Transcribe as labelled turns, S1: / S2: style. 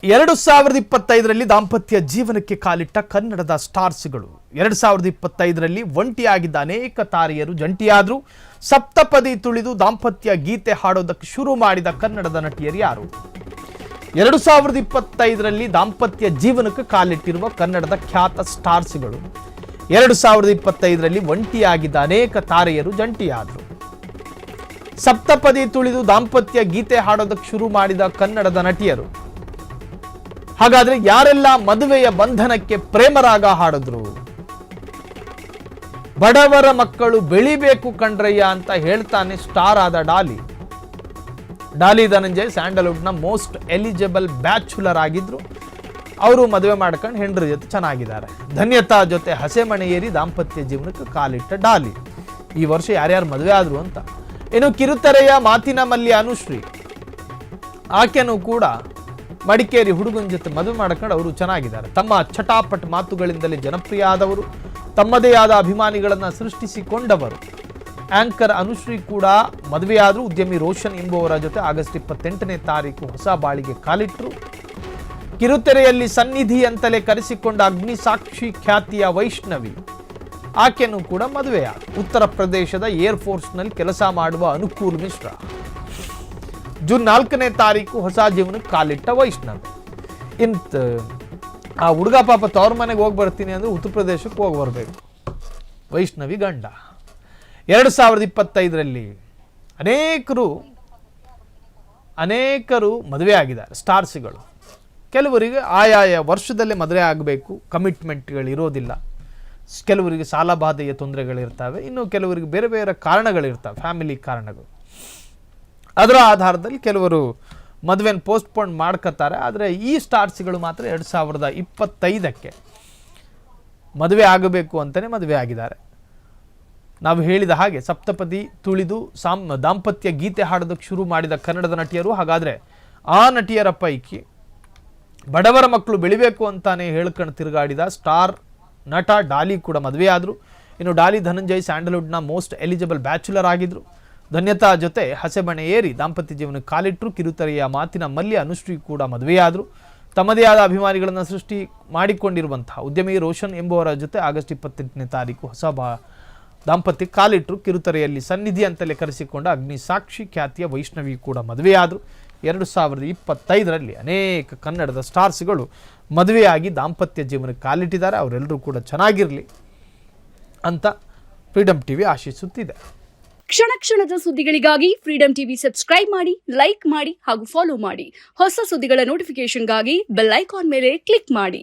S1: 2025ರಲ್ಲಿ ದಾಂಪತ್ಯ ಜೀವನಕ್ಕೆ ಕಾಲಿಟ್ಟ ಕನ್ನಡದ ಸ್ಟಾರ್ಸ್ಗಳು 2025ರಲ್ಲಿ ಒಂಟಿಯಾಗಿದ್ದ ಅನೇಕ ತಾರೆಯರು ಜಂಟಿಯಾದ್ರು ಸಪ್ತಪದಿ ತುಳಿದು ದಾಂಪತ್ಯ ಗೀತೆ ಹಾಡೋದಕ್ಕೆ ಶುರು ಮಾಡಿದ ಕನ್ನಡದ ನಟಿಯರು ಯಾರು 2025ರಲ್ಲಿ ದಾಂಪತ್ಯ ಜೀವನಕ್ಕೆ ಕಾಲಿಟ್ಟಿರುವ ಕನ್ನಡದ ಖ್ಯಾತ ಸ್ಟಾರ್ಸ್ಗಳು 2025ರಲ್ಲಿ ಒಂಟಿಯಾಗಿದ್ದ ಅನೇಕ ತಾರೆಯರು ಜಂಟಿಯಾದ್ರು ಸಪ್ತಪದಿ ತುಳಿದು ದಾಂಪತ್ಯ ಗೀತೆ ಹಾಡೋದಕ್ಕೆ ಶುರು ಮಾಡಿದ ಕನ್ನಡದ ನಟಿಯರು ಹಾಗಾದ್ರೆ ಯಾರೆಲ್ಲ ಮದುವೆಯ ಬಂಧನಕ್ಕೆ ಪ್ರೇಮರಾಗ ಹಾಡಿದ್ರು ಬಡವರ ಮಕ್ಕಳು ಬೆಳಿಬೇಕು ಕಣ್ರಯ್ಯ ಅಂತ ಹೇಳ್ತಾನೆ ಸ್ಟಾರ್ ಆದ ಡಾಲಿ ಧನಂಜಯ್ ಸ್ಯಾಂಡಲ್ವುಡ್ನ ಮೋಸ್ಟ್ ಎಲಿಜಿಬಲ್ ಬ್ಯಾಚುಲರ್ ಆಗಿದ್ರು ಅವರು ಮದುವೆ ಮಾಡ್ಕೊಂಡು ಹೆಂಡ್ರ ಜೊತೆ ಚೆನ್ನಾಗಿದ್ದಾರೆ ಧನ್ಯತಾ ಜೊತೆ ಹಸೆಮಣೆ ಏರಿ ದಾಂಪತ್ಯ ಜೀವನಕ್ಕೆ ಕಾಲಿಟ್ಟ ಡಾಲಿ ಈ ವರ್ಷ ಯಾರ್ಯಾರು ಮದುವೆ ಆದ್ರು ಅಂತ ಇನ್ನು ಕಿರುತೆರೆಯ ಮಾತಿನ ಮಲ್ಯ ಅನುಶ್ರೀ ಆಕೆನೂ ಕೂಡ ಮಡಿಕೇರಿ ಹುಡುಗನ ಜೊತೆ ಮದುವೆ ಮಾಡ್ಕೊಂಡು ಅವರು ಚೆನ್ನಾಗಿದ್ದಾರೆ ತಮ್ಮ ಚಟಾಪಟ್ ಮಾತುಗಳಿಂದಲೇ ಜನಪ್ರಿಯ ಆದವರು ತಮ್ಮದೇ ಆದ ಅಭಿಮಾನಿಗಳನ್ನು ಸೃಷ್ಟಿಸಿಕೊಂಡವರು ಆಂಕರ್ ಅನುಶ್ರೀ ಕೂಡ ಮದುವೆಯಾದರೂ ಉದ್ಯಮಿ ರೋಷನ್ ಎಂಬುವರ ಜೊತೆ ಆಗಸ್ಟ್ 28ನೇ ತಾರೀಕು ಹೊಸ ಬಾಳಿಗೆ ಕಾಲಿಟ್ಟರು ಕಿರುತೆರೆಯಲ್ಲಿ ಸನ್ನಿಧಿ ಅಂತಲೇ ಕರೆಸಿಕೊಂಡ ಅಗ್ನಿ ಸಾಕ್ಷಿ ಖ್ಯಾತಿಯ ವೈಷ್ಣವಿ ಆಕೆನೂ ಕೂಡ ಮದುವೆಯಾದ ಉತ್ತರ ಪ್ರದೇಶದ ಏರ್ಫೋರ್ಸ್ನಲ್ಲಿ ಕೆಲಸ ಮಾಡುವ ಅನುಕೂಲ್ ಮಿಶ್ರಾ ಜೂನ್ 4ನೇ ತಾರೀಕು ಹೊಸ ಜೀವನಕ್ಕೆ ಕಾಲಿಟ್ಟ ವೈಷ್ಣವಿ ಆ ಹುಡುಗ ಪಾಪ ತವ್ರ ಮನೆಗೆ ಹೋಗಿ ಬರ್ತೀನಿ ಅಂದ್ರೆ ಉತ್ತರ ಪ್ರದೇಶಕ್ಕೆ ಹೋಗಿ ಬರಬೇಕು ವೈಷ್ಣವಿ ಗಂಡ 2025ರಲ್ಲಿ ಅನೇಕರು ಮದುವೆ ಆಗಿದ್ದಾರೆ ಸ್ಟಾರ್ಸ್ಗಳು ಕೆಲವರಿಗೆ ಆಯಾಯ ವರ್ಷದಲ್ಲೇ ಮದುವೆ ಆಗಬೇಕು ಕಮಿಟ್ಮೆಂಟ್ಗಳು ಇರೋದಿಲ್ಲ ಕೆಲವರಿಗೆ ಸಾಲಬಾಧೆಯ ತೊಂದರೆಗಳಿರ್ತವೆ ಇನ್ನು ಕೆಲವರಿಗೆ ಬೇರೆ ಬೇರೆ ಕಾರಣಗಳಿರ್ತವೆ ಫ್ಯಾಮಿಲಿ ಕಾರಣಗಳು ಅದರ ಆಧಾರದಲ್ಲಿ ಕೆಲವರು ಮದುವೆನ ಪೋಸ್ಟ್ಪೋನ್ ಮಾಡ್ಕೋತಾರೆ ಆದರೆ ಈ ಸ್ಟಾರ್ಸ್ಗಳು ಮಾತ್ರ 2025ಕ್ಕೆ ಮದುವೆ ಆಗಬೇಕು ಅಂತಲೇ ಮದುವೆ ಆಗಿದ್ದಾರೆ ನಾವು ಹೇಳಿದ ಹಾಗೆ ಸಪ್ತಪದಿ ತುಳಿದು ದಾಂಪತ್ಯ ಗೀತೆ ಹಾಡೋದಕ್ಕೆ ಶುರು ಮಾಡಿದ ಕನ್ನಡದ ನಟಿಯರು ಹಾಗಾದರೆ ಆ ನಟಿಯರ ಪೈಕಿ ಬಡವರ ಮಕ್ಕಳು ಬೆಳಿಬೇಕು ಅಂತಾನೆ ಹೇಳ್ಕೊಂಡು ತಿರುಗಾಡಿದ ಸ್ಟಾರ್ ನಟ ಡಾಲಿ ಕೂಡ ಮದುವೆಯಾದರು ಇನ್ನು ಡಾಲಿ ಧನಂಜಯ್ ಸ್ಯಾಂಡಲ್ವುಡ್ನ ಮೋಸ್ಟ್ ಎಲಿಜಿಬಲ್ ಬ್ಯಾಚುಲರ್ ಆಗಿದ್ದರು ಧನ್ಯತಾ ಜೊತೆ ಹಸೆಮಣೆ ಏರಿ ದಾಂಪತ್ಯ ಜೀವನಕ್ಕೆ ಕಾಲಿಟ್ಟರು ಕಿರುತೆರೆಯ ಮಾತಿನ ಮಲ್ಯ ಅನುಶ್ರೀ ಕೂಡ ಮದುವೆಯಾದರು ತಮ್ಮದೇ ಆದ ಅಭಿಮಾನಿಗಳನ್ನು ಸೃಷ್ಟಿ ಮಾಡಿಕೊಂಡಿರುವಂತಹ ಉದ್ಯಮಿ ರೋಷನ್ ಎಂಬುವರ ಜೊತೆ ಆಗಸ್ಟ್ 28ನೇ ತಾರೀಕು ಹೊಸ ದಾಂಪತ್ಯ ಕಾಲಿಟ್ಟರು ಕಿರುತೆರೆಯಲ್ಲಿ ಸನ್ನಿಧಿ ಅಂತಲೇ ಕರೆಸಿಕೊಂಡ ಅಗ್ನಿ ಸಾಕ್ಷಿ ಖ್ಯಾತಿಯ ವೈಷ್ಣವಿ ಕೂಡ ಮದುವೆಯಾದರು 2025ರಲ್ಲಿ ಅನೇಕ ಕನ್ನಡದ ಸ್ಟಾರ್ಸ್ಗಳು ಮದುವೆಯಾಗಿ ದಾಂಪತ್ಯ ಜೀವನಕ್ಕೆ ಕಾಲಿಟ್ಟಿದ್ದಾರೆ ಅವರೆಲ್ಲರೂ ಕೂಡ ಚೆನ್ನಾಗಿರಲಿ ಅಂತ ಫ್ರೀಡಮ್ ಟಿವಿ ಆಶಿಸುತ್ತಿದೆ
S2: ಕ್ಷಣ ಕ್ಷಣದ ಸುದ್ದಿಗಳಿಗಾಗಿ ಫ್ರೀಡಮ್ ಟಿವಿ ಸಬ್ಸ್ಕ್ರೈಬ್ ಮಾಡಿ ಲೈಕ್ ಮಾಡಿ ಹಾಗೂ ಫಾಲೋ ಮಾಡಿ ಹೊಸ ಸುದ್ದಿಗಳ ನೋಟಿಫಿಕೇಶನ್ಗಾಗಿ ಬೆಲ್ ಐಕಾನ್ ಮೇಲೆ ಕ್ಲಿಕ್ ಮಾಡಿ